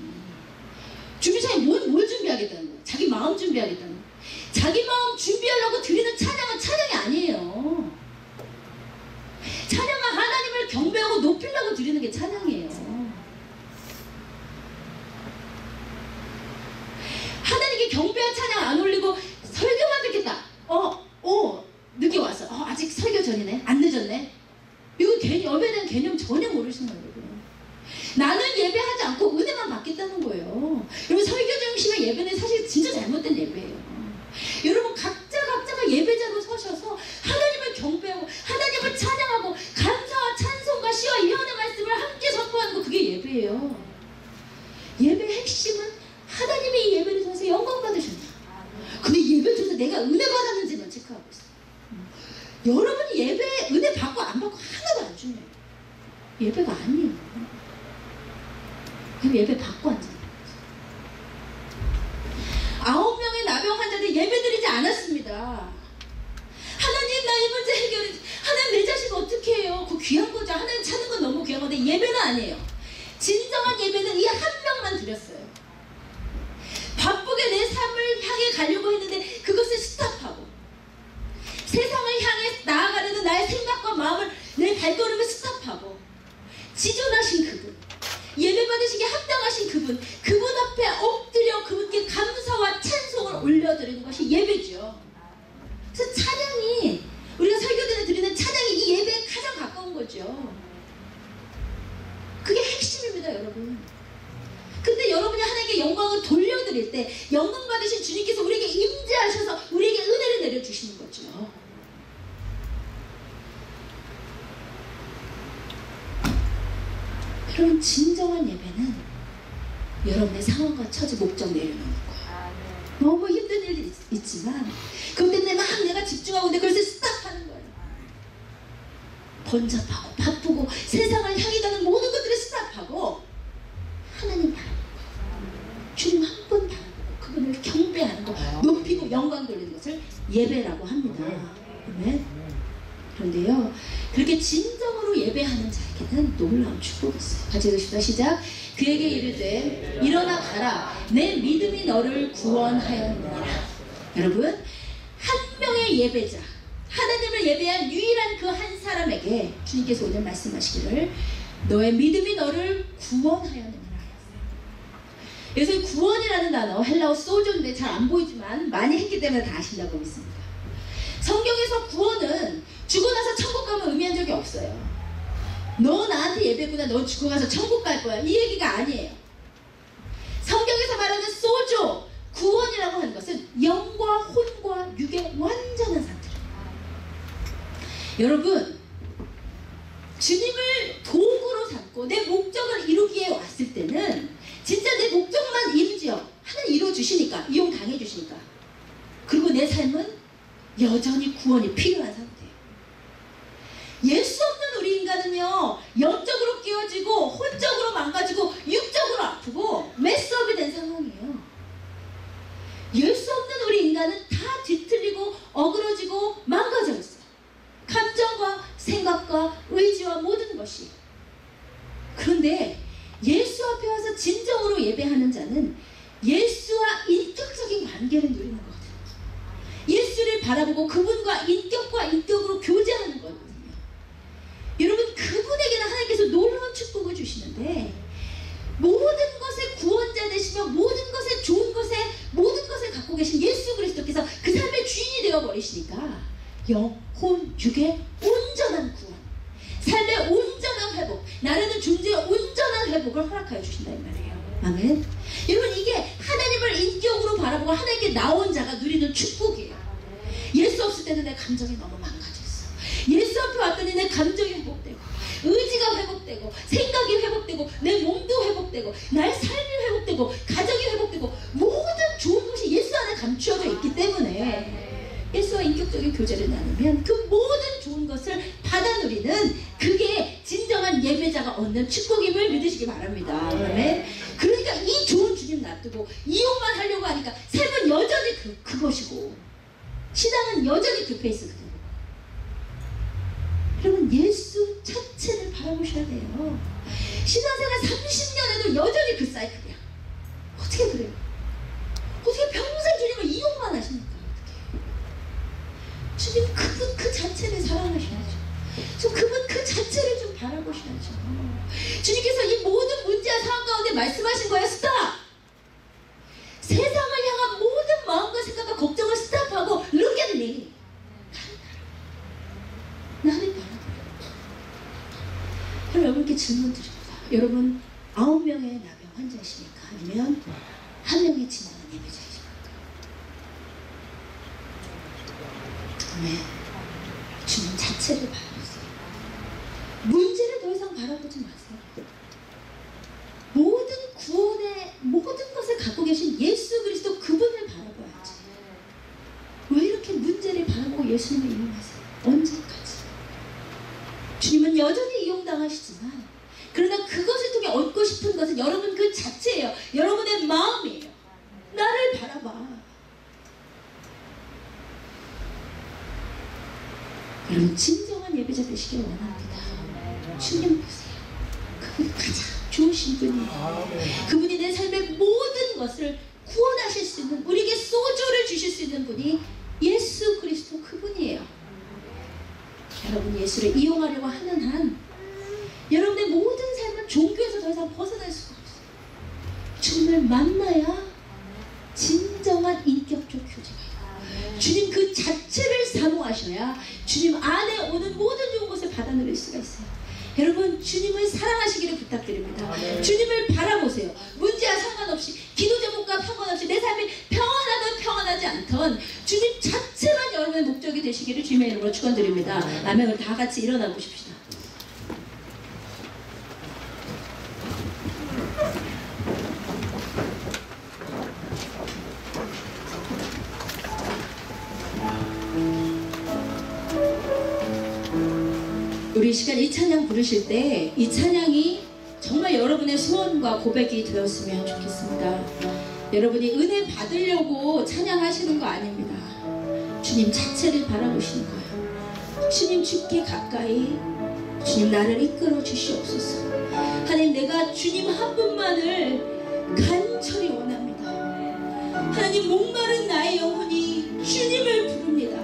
준비 찬양이 뭘 준비하겠다는 거야? 자기 마음 준비하겠다는 거야. 자기 마음 준비하려고 드리는 찬양은 찬양이 아니에요. 찬양은 하나님을 경배하고 높이려고 드리는 게 찬양이에요. 하나님께 경배한 찬양 안 올리고 설교만 듣겠다. 늦게 왔어. 아직 설교 전이네. 안 늦었네. 이거 예배에 대한 개념 전혀 모르시는 거예요. 나는 예배하지 않고 은혜만 받겠다는 거예요. 여러분, 설교 중심의 예배는 사실 진짜 잘못된 예배예요. 여러분, 각자가 예배자로 서셔서 하나님을 경배하고 하나님을 찬양하고 감사와 찬송과 시와 예언의 말씀을 함께 선포하는 거, 그게 예배예요. 예배의 핵심은 하나님이 이 예배를 통해서 영광 받으신다. 근데 예배를 통해서 내가 은혜 받았는지만 체크하고 있어요. 여러분이 예배 은혜 받고 안 받고 하나도 안 중요해요. 예배가 아니에요. 그럼 예배 받고 앉아요. 9명의 나병 환자들 예배 드리지 않았습니다. 하나님, 나 이 문제 해결해. 하나님, 내 자식 어떻게 해요? 그 귀한 거죠. 하나님 찾는 건 너무 귀한 건데 예배는 아니에요. 진정한 예배는 이 한 명만 드렸어요. 바쁘게 내 삶을 향해 가려고 했는데 그것을 스탑하고 세상을 향해 나아가려는 나의 생각과 마음을, 내 발걸음을 스탑하고 지존하신 그분, 예배 받으시기에 합당하신 그분 앞에 엎드려 그분께 감사와 찬송을 올려드리는 것이 예배죠. 그래서 찬양이, 우리가 설교전에 드리는 찬양이 이 예배에 가장 가까운 거죠. 그게 핵심입니다, 여러분. 근데 여러분이 하나님께 영광을 돌려드릴 때 영광 받으신 주님께서 우리에게 임재하셔서 우리에게 은혜를 내려주시는 거죠. 여러분, 진정한 예배는 여러분의 상황과 처지, 목적 내려놓는 거예요. 너무 힘든 일이 있지만 그것 때문에 막 내가 집중하고 있는데 그것을 스탑하는 거예요. 번잡하고 바쁘고 세상을 향해 가는 모든 것들을 스탑하고 하나님 바라보고 주님 한 분 바라보고 그분을 경배하는 거, 높이고 영광 돌리는 것을 예배라고 합니다. 네? 그런데요, 그렇게 진정으로 예배하는 자에게는 놀라운 축복이 있어요. 같이 읽읍시다. 시작. 그에게 이르되 일어나 가라, 내 믿음이 너를 구원하였느니라. 여러분, 한 명의 예배자, 하나님을 예배한 유일한 그 한 사람에게 주님께서 오늘 말씀하시기를 너의 믿음이 너를 구원하였느니라. 그래서 구원이라는 단어, 헬라어 소조인데 잘 안 보이지만 많이 했기 때문에 다 아신다고 믿습니다. 성경에서 구원은 죽고 나서 천국 가면 의미한 적이 없어요. 너 나한테 예배했구나, 너 죽고 가서 천국 갈 거야, 이 얘기가 아니에요. 성경에서 말하는 소조, 구원이라고 하는 것은 영과 혼과 육의 완전한 상태입니다. 여러분, 주님을 도구로 삼고 내 목적을 이루기에 왔을 때는 진짜 내 목적만 이루지요. 하나님 이루어주시니까, 이용 당해주시니까. 그리고 내 삶은 여전히 구원이 필요한 상태예요. 예수 없는 우리 인간은요, 영적으로 깨어지고 혼적으로 망가지고 육적으로 아프고 메스업이 된 상황이에요. 예수 없는 우리 인간은 다 뒤틀리고 어그러지고 망가져 있어요. 감정과 생각과 의지와 모든 것이. 그런데 예수 앞에 와서 진정으로 예배하는 자는 예수와 인격적인 관계를 누리는 거거든요. 예수를 바라보고 그분과 인격으로 교제하는 거거든요. 여러분, 그분에게는 하나님께서 놀라운 축복을 주시는데 모든 것의 구원자 되시며 모든 것의 좋은 것에 모든 것을 갖고 계신 예수 그리스도께서 그 삶의 주인이 되어버리시니까 영, 혼, 육의 온전한 구원, 삶의 온전한 회복, 나라는 존재의 온전한 회복을 허락하여 주신다 이 말이에요. 아멘. 여러분, 이게 하나님을 인격으로 바라보고 하나님께 나온 자가 누리는 축복이에요. 예수 없을 때는 내 감정이 너무 망가졌어. 예수 앞에 왔더니 내 감정이 회복되고 의지가 회복되고 생각이 회복되고 내 몸도 회복되고 나의 삶이 회복되고 가정이 회복되고 모든 좋은 것이 예수 안에 감추어져 있기 때문에 예수와 인격적인 교제를 나누면 그 모든 좋은 것을 받아 누리는, 그게 진정한 예배자가 얻는 축복임을 믿으시기 바랍니다. 아멘. 그러니까 이 좋은 주님 놔두고 이용만 하려고 하니까 삶은 여전히 그것이고 신앙은 여전히 그 페이스거든요. 여러분, 예수 자체를 바라보셔야 돼요. 신앙생활 30년에도 여전히 그 사이클이야. 어떻게 그래요? 어떻게 평생 주님을 이용만 하십니까? 주님, 그분 그 자체를 사랑하셔야죠. 좀 그분 그 자체를 좀 바라보셔야죠. 주님께서 이 모든 문제와 상황 가운데 말씀하신 거예요. 스탑! 세상을 향한 모든 마음과 생각과 걱정을 스탑하고 Look at me. 나를 바라보라. 여러분께 질문 드립니다. 여러분 9명의 나병 환자이십니까? 아니면 1명의 진정한 예배자이십니까? 네. 주님 자체를 바라보세요. 문제를 더 이상 바라보지 마세요. 모든 구원의 모든 것을 갖고 계신 예수 그리스도 그분을 바라봐야지. 왜 이렇게 문제를 바라보고 예수님을 이용하세요? 언제까지? 주님은 여전히 이용당하시지만, 그러나 그것을 통해 얻고 싶은 것은 여러분 그 자체예요. 여러분의 마음이에요. 나를 바라봐. 여러분, 진정한 예배자 되시길 원합니다. 주님 보세요. 그분이 가장 좋으신 분이에요. 그분이 내 삶의 모든 것을 구원하실 수 있는, 우리에게 소조를 주실 수 있는 분이 예수 그리스도 그분이에요. 여러분, 예수를 이용하려고 하는 한 여러분의 모든 삶은 종교에서 더 이상 벗어날 수가 없어요. 주님을 만나야 진정한 인격적 교제가 있어요. 주님 그 자체를 사모하셔야 주님 안에 오는 모든 좋은 것을 받아 누릴 수가 있어요. 여러분, 주님을 사랑하시기를 부탁드립니다. 주님을 바라보세요. 문제와 상관없이, 기도 제목과 상관없이 내 삶이 평안하든 평안하지 않던 주님 자체만 여러분의 목적이 되시기를 주님의 이름으로 축원드립니다. 아멘. 우리 다 같이 일어나 보십시다. 우리 이 시간 이 찬양 부르실 때 이 찬양이 정말 여러분의 소원과 고백이 되었으면 좋겠습니다. 여러분이 은혜 받으려고 찬양하시는 거 아닙니다. 주님 자체를 바라보시는 거예요. 주님 주께 가까이, 주님 나를 이끌어 주시옵소서. 하나님, 내가 주님 한 분만을 간절히 원합니다. 하나님, 목마른 나의 영혼이 주님을 부릅니다.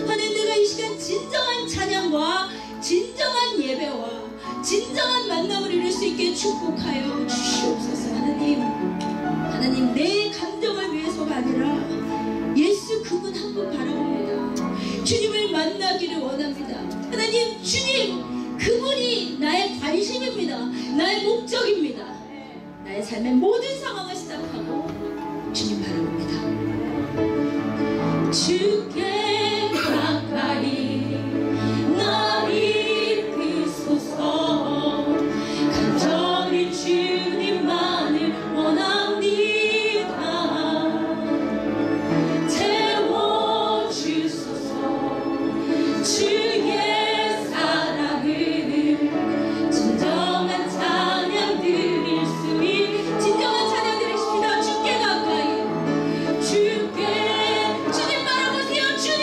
하나님, 내가 이 시간 진정한 찬양과 진정한 예배와 진정한 만남을 이룰 수 있게 축복하여 주시옵소서. 하나님, 내 감정을 위해서가 아니라 예수 그분 한 분 바라봅니다. 주님을 만나기를 원합니다. 하나님, 주님 그분이 나의 관심입니다. 나의 목적입니다. 나의 삶의 모든 상황을 스탑하고 주님 바라봅니다. 주께 가까이 날 이끄소서. 간절히 주님만을 원합니다. 채워주소서. 주의 사랑을 진정한 찬양 드릴 수 진정한 찬양 드리십시다. 주께 가까이. 주님 바라보세요. 주님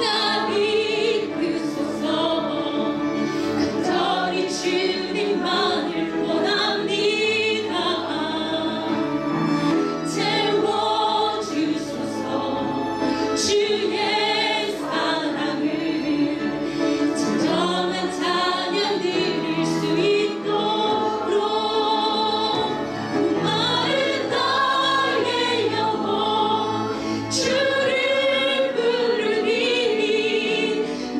날 이끄소서. 간절히 주님만을 원합니다. 채워주소서. 주의 사랑을 진정한 찬양 드릴 수 있도록 목마른 나의 영혼 주를 부르니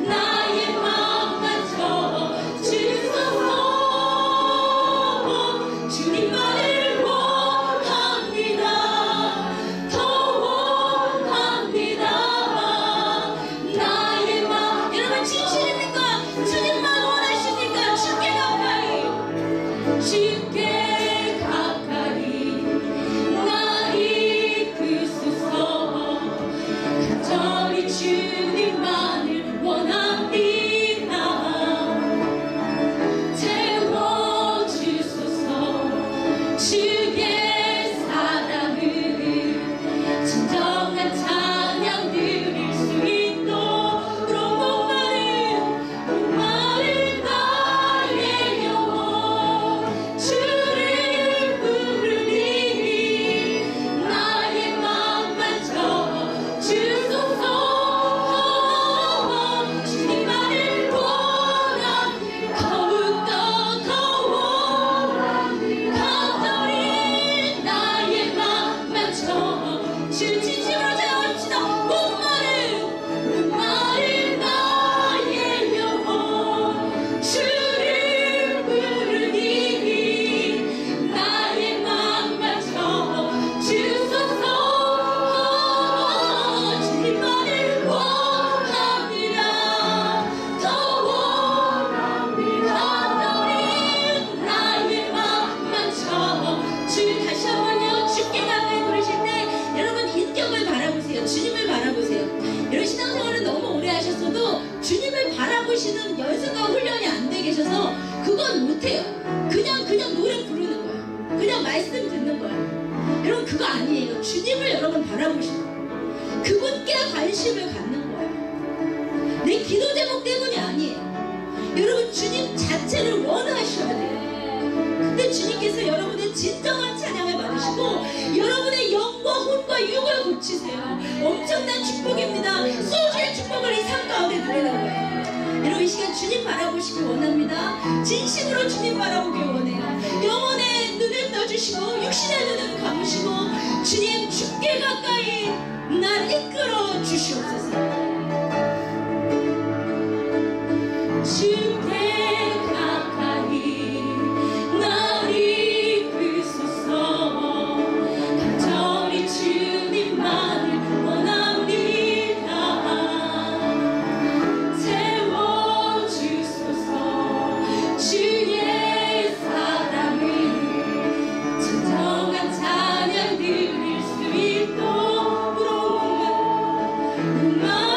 나의 맘만 채워주소서. 주님만을 원합니다. 더 원합니다. 나의 맘. 여러분 진실입니까? 주님만 원하십니까? 주께 가까이. 주께 가까이 날 이끄소서. 간절히 주님만을 원합니다. 채워주소서. 주의 사랑을 진정한 찬양 드릴 수 있도록 목마른 나의 영혼 주를 부르니 나의 맘만 채워주소서. 주님만을 원합니다. 더욱더 더 원합니다. 간절히 나의 맘만 주 진심으로 찬양합시다. 목마른 나의 영혼 주를 부르니 나의 맘만 채워주소서. 주님만을 원합니다. 더 원합니다. 나의 맘만 주 다시 한번요. 주께 가까이 부르실 때 여러분 인격을 바라보세요. 주님을 바라보세요. 여러분 신앙생활을 너무 오래 하셨어도 주님을 바라보시는 연습과 훈련이 안 돼 계셔서 그건 못해요. 그냥 노래 부르는 거야. 그냥 말씀 듣는 거야. 여러분 그거 아니에요. 주님을 여러분 바라보시는 거예요. 그분께 관심을 갖는 거예요. 내 기도 제목 때문이 아니에요. 여러분 주님 자체를 원하셔야 돼요. 그때 주님께서 여러분의 진정한 찬양을 받으시고 여러분의 영과 혼과 육을 고치세요. 엄청난 축복입니다. 소주의 축복을 이 삶 가운데 누리는 거예요. 여러분 이 시간 주님 바라보시길 원합니다. 진심으로 주님 바라보길 원해요. 영혼의 눈을 떠주시고 육신의 눈을 감으시고 주님 주께 가까이 날 이끌어 주시옵소서. 주께 가까이 날 이끄소서. 간절히 주님만을 원합니다. 채워주소서. 주의 사랑을 진정한 찬양 드릴 수 있도록 목마른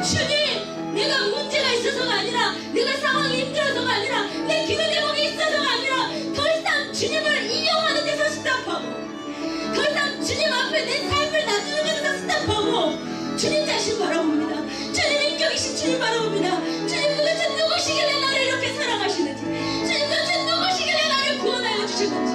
주님, 내가 문제가 있어서가 아니라, 내가 상황이 힘들어서가 아니라, 내 기도 제목이 있어서가 아니라, 더 이상 주님을 이용하는 데서 스탑하고, 더 이상 주님 앞에 내 삶을 놔두는 데서 스탑하고, 주님 자신 바라봅니다. 주님 인격이신 주님 바라봅니다. 주님 도대체 누구시길래 나를 이렇게 사랑하시는지, 주님 도대체 누구시길래 나를 구원하여 주시는지,